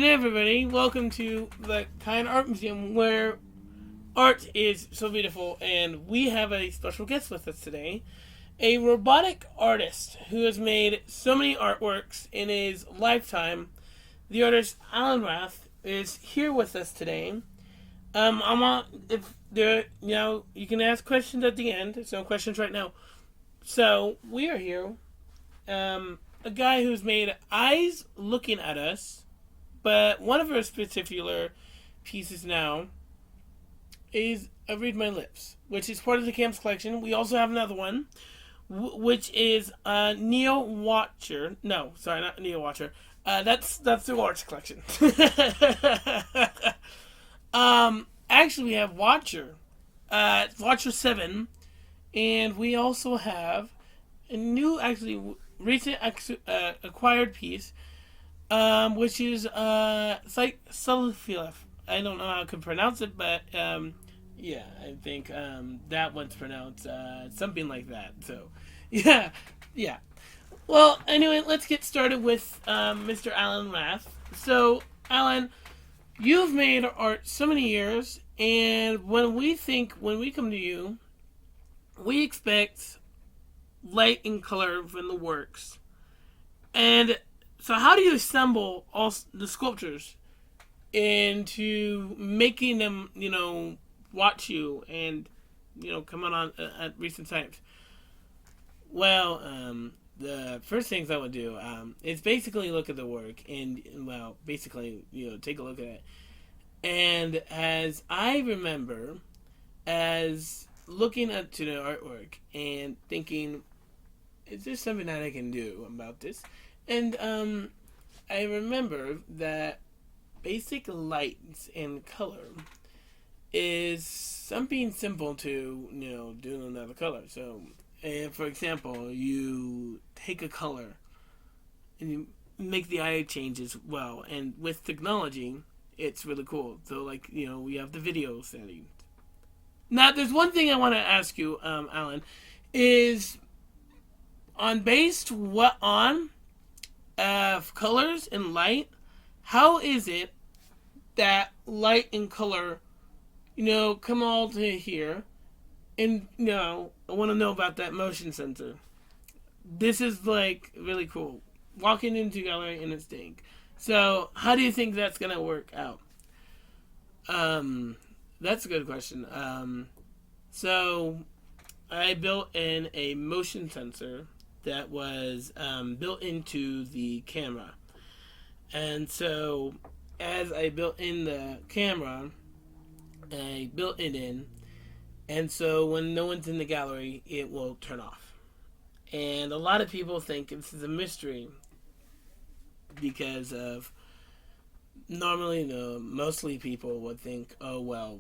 Hey everybody, welcome to the Kind Art Museum where art is so beautiful, and we have a special guest with us today. A robotic artist who has made so many artworks in his lifetime. The artist Alan Rath is here with us today. I'm on, if there, you can ask questions at the end. There's no questions right now. So we are here. A guy who's made eyes looking at us, but one of our particular pieces now is Read My Lips, which is part of the Camp's collection. We also have another one, which is Neo Watcher. No, sorry, not Neo Watcher. That's the Arts collection. Actually, we have Watcher, Watcher 7, and we also have a new, actually, recent acquired piece, which is Sulfilef. I don't know how I can pronounce it, but yeah, I think that one's pronounced something like that. So, yeah. Well, anyway, let's get started with Mr. Alan Rath. So, Alan, you've made art so many years, and when we come to you, we expect light and color from the works. And so how do you assemble all the sculptures into making them, watch you and, come on at recent times? Well, the first things I would do is basically look at the work and, basically, take a look at it. And as I remember, as looking at the artwork and thinking, is there something that I can do about this? And I remember that basic lights and color is something simple to, do another color. So, for example, you take a color and you make the eye changes well. And with technology, it's really cool. So, we have the video setting. Now, there's one thing I want to ask you, Alan, is based on colors and light, how is it that light and color, come all to here? And, I want to know about that motion sensor. This is, really cool. Walking into gallery and it's stink. So, how do you think that's going to work out? That's a good question. So, I built in a motion sensor that was built into the camera. And so, as I built in the camera, I built it in, and so when no one's in the gallery, it will turn off. And a lot of people think this is a mystery because of, normally, mostly people would think, oh, well,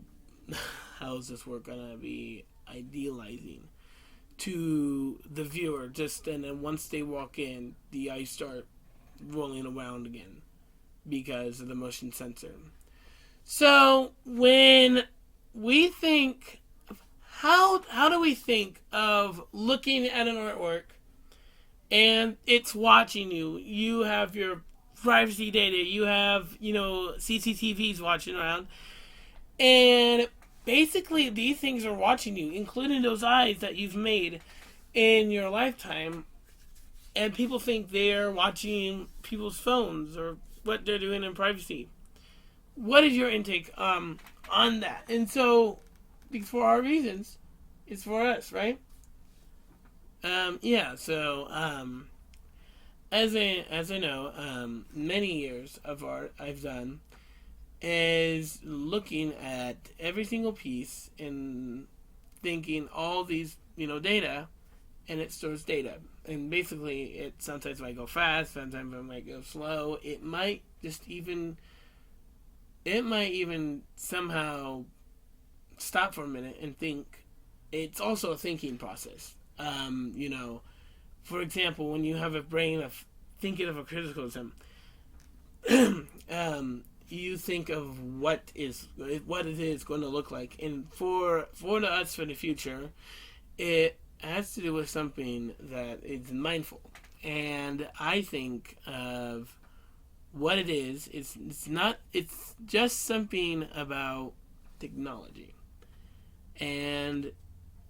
how is this work going to be idealizing to the viewer? And then once they walk in, the eyes start rolling around again because of the motion sensor. So when we think, how do we think of looking at an artwork and it's watching you? You have your privacy data, you have, CCTVs watching around, and basically these things are watching you, including those eyes that you've made in your lifetime, and people think they're watching people's phones or what they're doing in privacy. What is your intake on that? And so, for our reasons, it's for us, right? So as I know, many years of art I've done is looking at every single piece and thinking all these, data, and it stores data. And basically, it sometimes might go fast, sometimes it might go slow. It might even somehow stop for a minute and think. It's also a thinking process. For example, when you have a brain of thinking of a criticism, you think of what it is going to look like, and for us for the future, it has to do with something that is mindful. And I think of what it is. It's not. It's just something about technology. And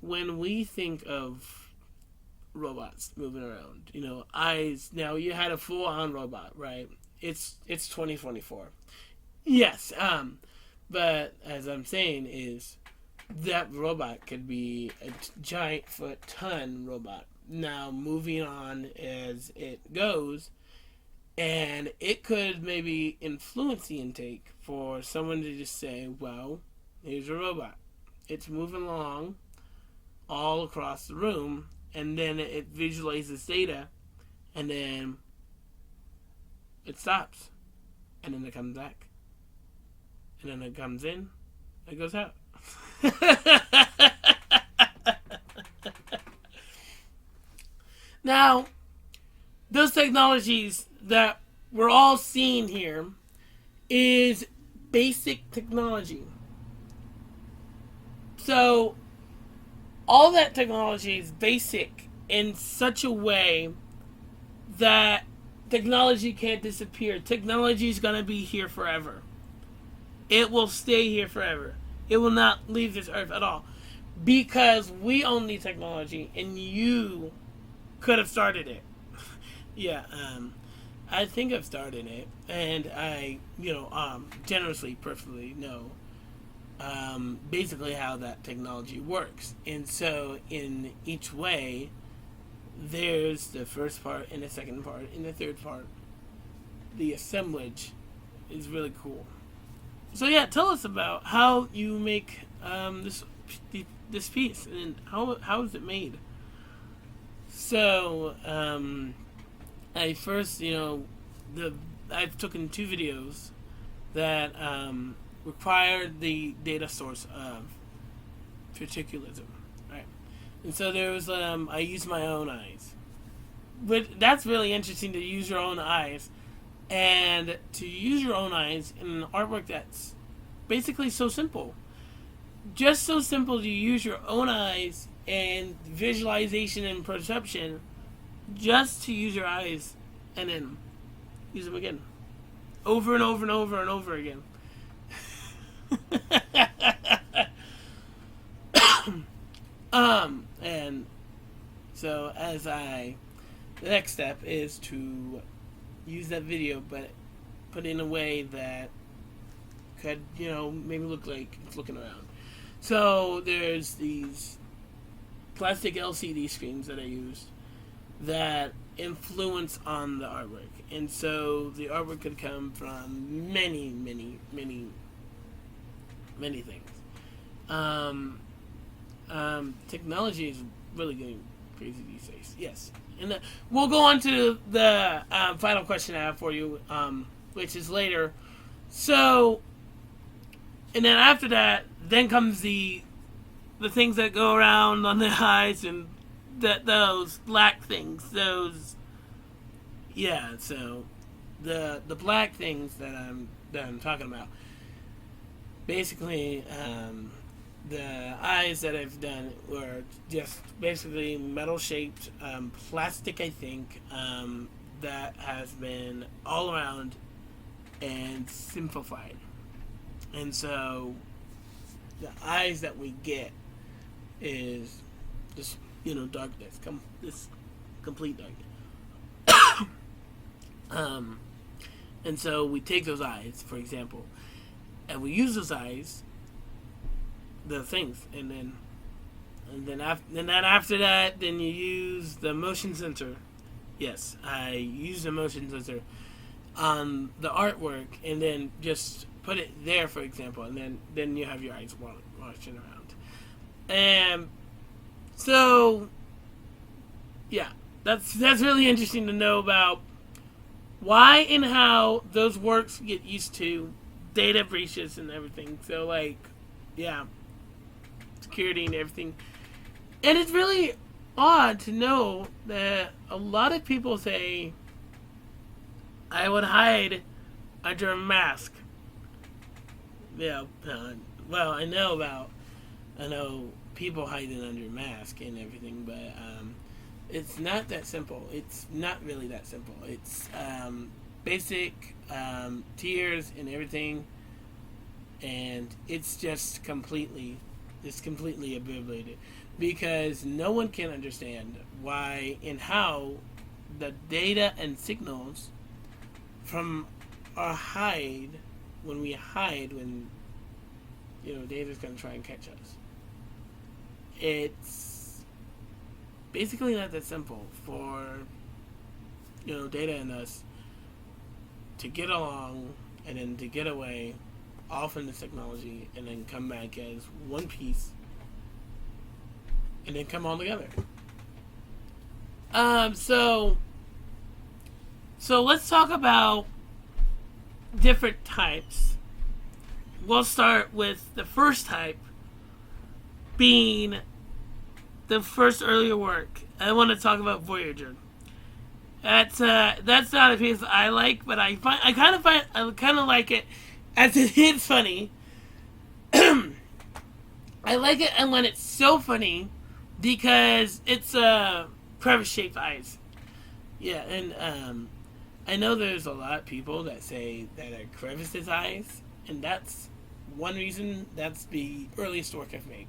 when we think of robots moving around, eyes. Now you had a full on robot, right? It's 2024. Yes. But as I'm saying is that robot could be a giant foot ton robot. Now moving on as it goes, and it could maybe influence the intake for someone to just say, well, here's a robot. It's moving along all across the room, and then it visualizes data, and then it stops, and then it comes back, and then it comes in, it goes out. Now, those technologies that we're all seeing here is basic technology. So, all that technology is basic in such a way that technology can't disappear. Technology is going to be here forever. It will stay here forever. It will not leave this earth at all. Because we own the technology and you could have started it. Yeah, I think I've started it. And I, generously, perfectly know basically how that technology works. And so in each way, there's the first part and the second part and the third part. The assemblage is really cool. So yeah, tell us about how you make this piece and how is it made. So I first, I've taken 2 videos that required the data source of particularism, right? And so there was I used my own eyes, but that's really interesting to use your own eyes, and to use your own eyes in an artwork that's basically so simple, just so simple to use your own eyes and visualization and perception, just to use your eyes and then use them again, over and over and over and over again. And so the next step is to use that video, but put it in a way that could, maybe look like it's looking around. So there's these plastic LCD screens that I used that influence on the artwork. And so the artwork could come from many, many, many, many things. Technology is really getting crazy these days. Yes. And we'll go on to the final question I have for you, which is later. So, and then after that, then comes the things that go around on the eyes and those black things. Those, yeah. So, the black things that I'm talking about. Basically, the eyes that I've done were just basically metal shaped plastic, I think, that has been all around and simplified. And so the eyes that we get is just, darkness, this complete darkness. And so we take those eyes, for example, and we use those eyes, the things, and then after that, then you use the motion sensor. Yes, I use the motion sensor on the artwork, and then just put it there, for example, and then you have your eyes washing around. And so, yeah, that's really interesting to know about why and how those works get used to data breaches and everything. So, yeah, security and everything. And it's really odd to know that a lot of people say, I would hide under a mask. Yeah, well, I know people hiding under a mask and everything, but it's not that simple. It's not really that simple. It's basic tiers and everything, and it's completely obliterated because no one can understand why and how the data and signals from our hide when data's gonna try and catch us. It's basically not that simple for data and us to get along and then to get away off in this technology and then come back as one piece and then come all together. So let's talk about different types. We'll start with the first type being the first earlier work. I want to talk about Voyager. That's not a piece I like, but I kind of like it as it is funny. I like it and when it's so funny because it's crevice shaped eyes. Yeah, and I know there's a lot of people that say that are crevices eyes, and that's one reason. That's the earliest work I've made.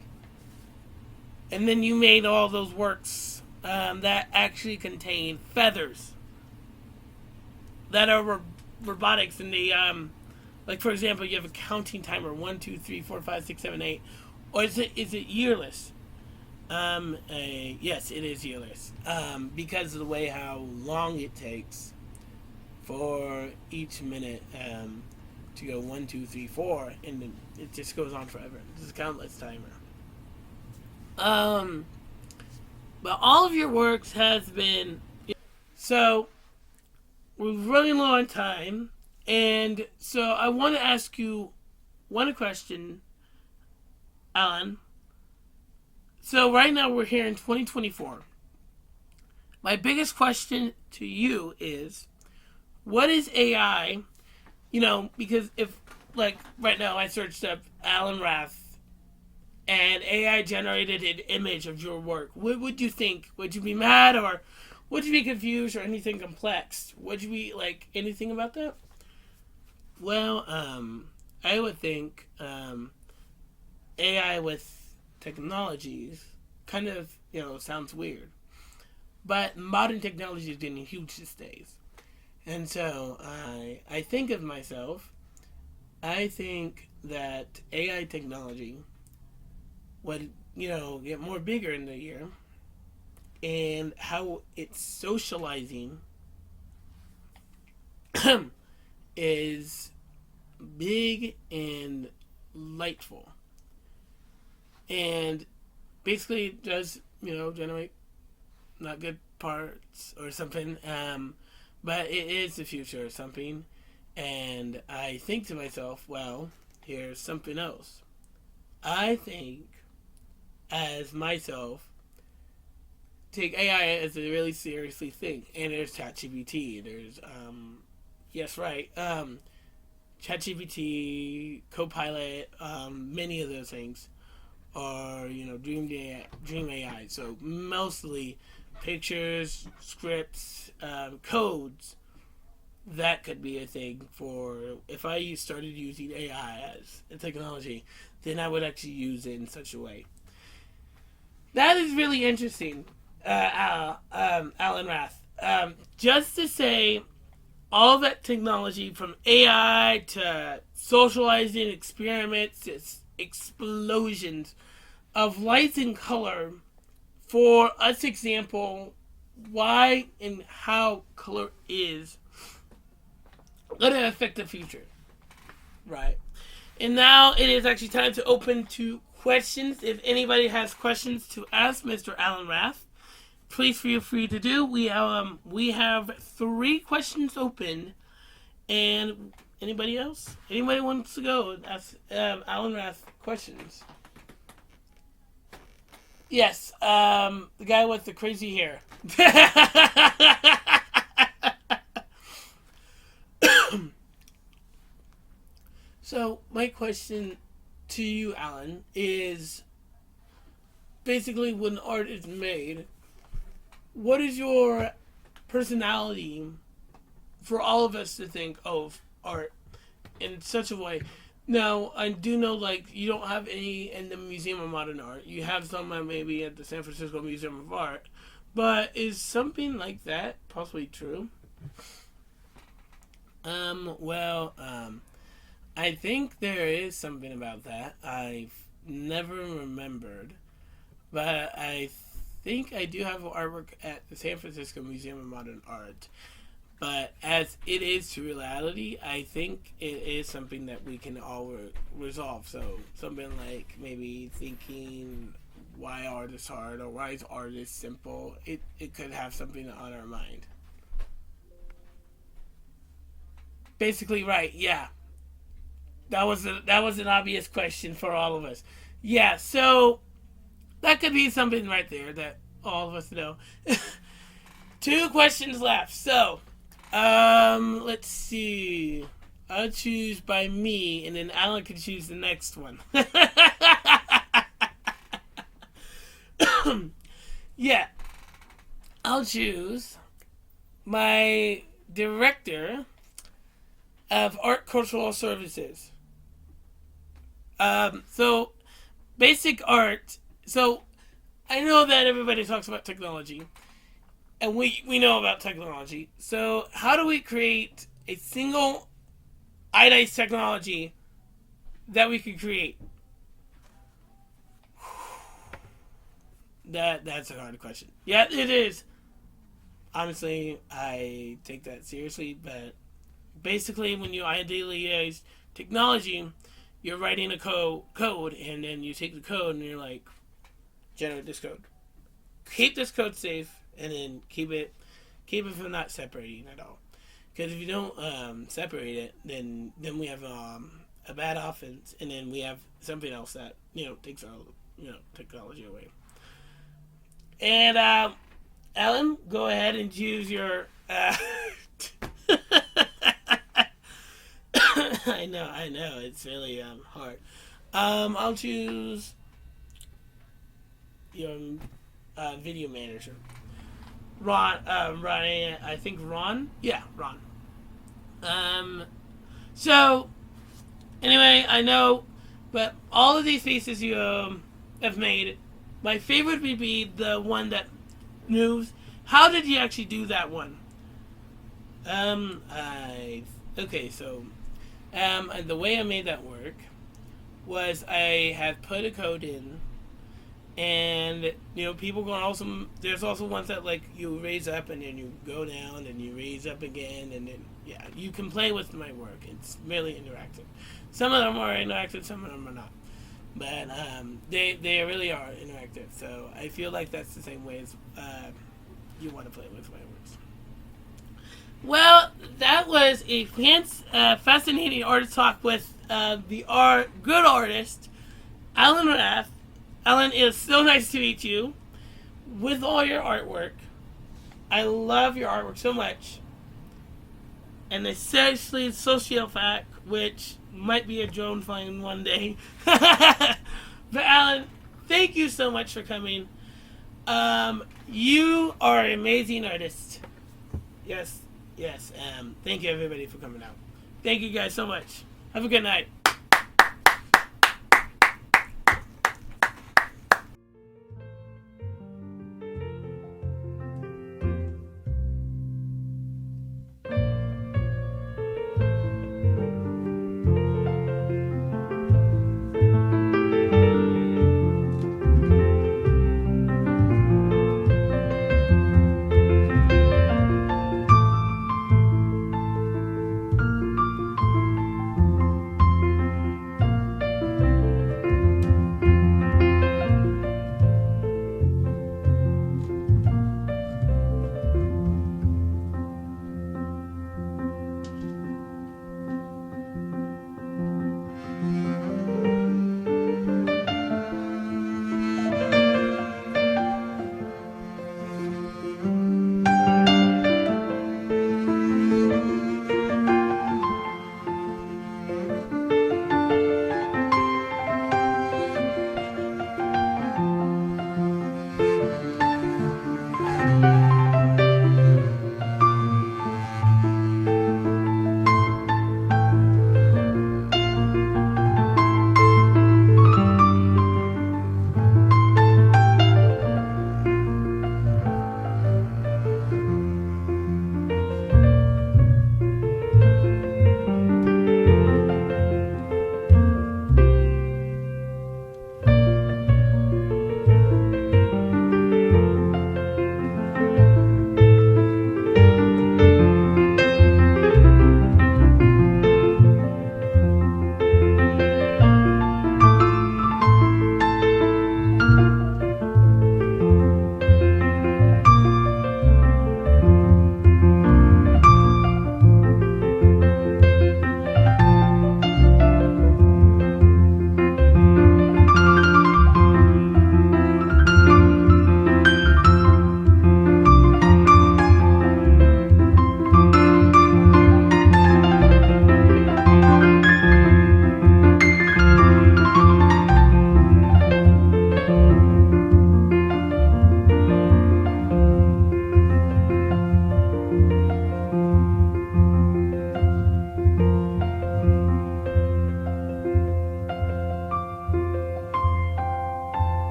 And then you made all those works that actually contain feathers that are robotics, and they like for example, you have a counting timer 1, 2, 3, 4, 5, 6, 7, 8, or is it yearless? Yes, it is yearless because of the way how long it takes for each minute to go 1, 2, 3, 4, and then it just goes on forever. This is a countless timer. But all of your works has been so we're running low on time, and so I want to ask you one question, Alan. So right now we're here in 2024. My biggest question to you is, what is AI? Because if, like, right now I searched up Alan Rath and AI generated an image of your work, what would you think? Would you be mad, or would you be confused, or anything complex? Would you be, like, anything about that? Well, I would think AI with technologies kind of, sounds weird. But modern technology is getting huge these days. And so I think of myself, I think that AI technology would, get more bigger in the year, and how it's socializing is big and lightful. And basically it does, generate not good parts or something. But it is the future or something. And I think to myself, well, here's something else. I think, as myself, take AI as a really seriously thing. And there's ChatGPT. There's, yes, right. ChatGPT, Copilot, many of those things are, Dream AI. So mostly pictures, scripts, codes. That could be a thing for if I started using AI as a technology, then I would actually use it in such a way. That is really interesting, Alan Rath. Just to say, all that technology from AI to socializing experiments, it's explosions of lights and color. For us, example, why and how color is going to affect the future, right? And now it is actually time to open to questions. If anybody has questions to ask Mr. Alan Rath, please feel free to do. We have 3 questions open, and anybody else? Anybody wants to go and ask Alan Rath questions? Yes, the guy with the crazy hair. So my question to you, Alan, is basically when art is made, what is your personality for all of us to think of art in such a way. Now, I do know, like, you don't have any in the Museum of Modern Art. You have some maybe at the San Francisco Museum of Art. But is something like that possibly true? I think there is something about that. I've never remembered. But I think I do have artwork at the San Francisco Museum of Modern Art. But as it is to reality, I think it is something that we can all resolve. So something like maybe thinking why art is hard or why is art is simple. It could have something on our mind. Basically, right? Yeah, that was an obvious question for all of us. Yeah, so that could be something right there that all of us know. Two questions left. So, let's see. I'll choose by me, and then Alan can choose the next one. Yeah, I'll choose my director of art cultural services. So basic art. So I know that everybody talks about technology, and we know about technology. So how do we create a single itemized technology that we could create? That's a hard question. Yeah, it is. Honestly, I take that seriously, but basically, when you ideally use technology, you're writing a code, and then you take the code and you're like, generate this code. Keep this code safe, and then keep it from not separating at all. Because if you don't separate it, then we have a bad offense, and then we have something else that takes our technology away. And Alan, go ahead and choose your. I know, it's really hard. I'll choose your video manager, Ron. Ron, I think Ron. Yeah, Ron. Um, so anyway, I know, but all of these pieces you have made, my favorite would be the one that moves. How did you actually do that one? I okay, so and the way I made that work was I had put a code in, and people going also. There's also ones that like you raise up and then you go down and you raise up again, and then yeah, you can play with my work. It's really interactive. Some of them are interactive, some of them are not. But they really are interactive. So I feel like that's the same way as you want to play with my works. Well, that was a fascinating artist talk with the good artist, Alan Rath. Alan, it is so nice to meet you with all your artwork. I love your artwork so much. And especially Sociofact, which might be a drone flying one day. But Alan, thank you so much for coming. You are an amazing artist. Yes. Thank you everybody for coming out. Thank you guys so much. Have a good night.